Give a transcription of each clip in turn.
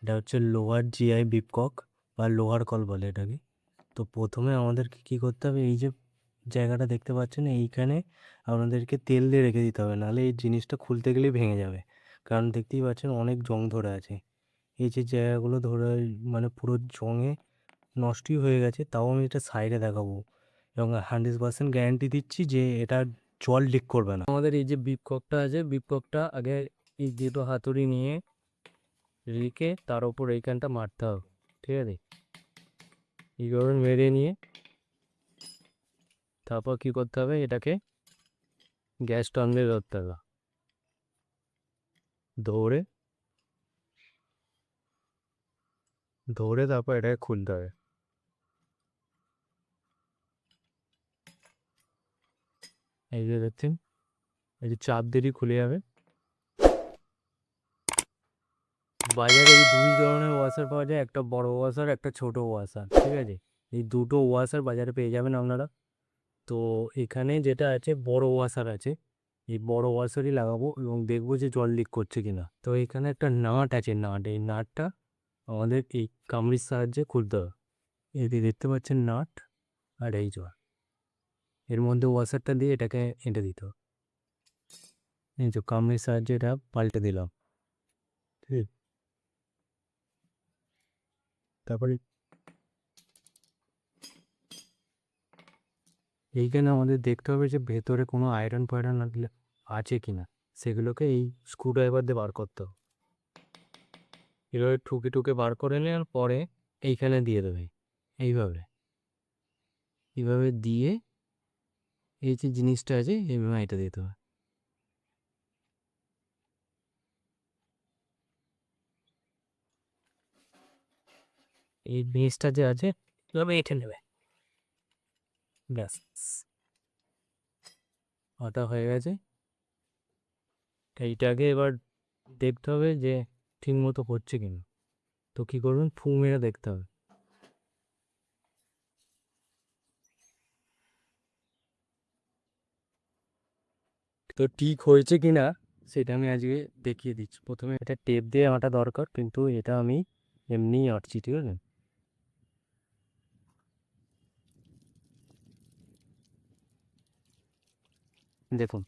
এটা হচ্ছে লোহার জিআই বিপকক বা লোহার কল বলে এটাকে। তো প্রথমে আমাদেরকে কী করতে হবে, এই যে জায়গাটা দেখতে পাচ্ছেন এইখানে আপনাদেরকে তেল দিয়ে রেখে দিতে হবে, নাহলে এই জিনিসটা খুলতে গেলেই ভেঙে যাবে। কারণ দেখতেই পাচ্ছেন অনেক জং ধরে আছে। এই যে জায়গাগুলো ধরে মানে পুরো জঙে নষ্টই হয়ে গেছে, তাও আমি এটা সাইডে দেখাবো এবং 100% গ্যারান্টি দিচ্ছি যে এটা জল লিক করবে না। আমাদের এই যে বিপককটা আছে, বিপককটা আগে এই দুটো হাতুড়ি নিয়ে রেখে তার ওপর এইখানটা মারতে হবে, ঠিক আছে? এইভাবে মেরে নিয়ে তারপর কী করতে হবে, এটাকে গ্যাস টানলে ধরতে হবে, ধরে ধরে তারপর এটাকে খুলতে হবে। এই যে দেখছেন, এই যে চাপ দিলেই খুলে যাবে। বাজারে এই দুই ধরনের ওয়াশার পাওয়া যায়, একটা বড় ওয়াশার, একটা ছোট ওয়াশার, ঠিক আছে? এই দুটো ওয়াশার বাজারে পেয়ে যাবেন আপনারা। তো এখানে যেটা আছে বড় ওয়াশার আছে, এই বড় ওয়াশারই লাগাবো এবং দেখবো যে জল লিক করছে কিনা। তো এখানে একটা নাট আছে, নাট, এই নাটটা আমাদের এই কামড়ির সাহায্যে খুলতে হবে। এই যে দেখতে পাচ্ছেন নাট আর এই জল, এর মধ্যে ওয়াশারটা দিয়ে এটাকে এঁটে দিতে হবে। এই যে কামড়ির সাহায্যে এটা পাল্টে দিলাম, ঠিক। তারপরে এইখানে আমাদের দেখতে হবে যে ভেতরে কোনো আয়রন ফায়রন আছে কিনা, সেগুলোকে এই স্ক্রুড্রাইভার দিয়ে বার করতে হবে। এভাবে ঠুকে ঠুকে বার করে নেওয়ার পরে এইখানে দিয়ে দেবে, এইভাবে এইভাবে দিয়ে এই যে জিনিসটা আছে এইভাবে এটা দিতে হবে। এই জিনিসটা যে আছে এভাবে এঁটে নেবে, ব্যাস ওটা হয়ে গেছে। এইটাকে এবার দেখতে হবে যে ঠিক মতো হচ্ছে কিনা। তো কী করবেন, ফু মেরে দেখতে হবে। তো ঠিক হয়েছে কিনা সেটা আমি আজকে দেখিয়ে দিচ্ছি। প্রথমে এটা টেপ দিয়ে আঁটা দরকার, কিন্তু এটা আমি এমনিই আঁটছি, ঠিক আছে? দেখুন,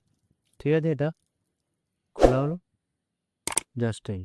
ঠিক আছে, এটা খোলা হলো, জাস্ট এই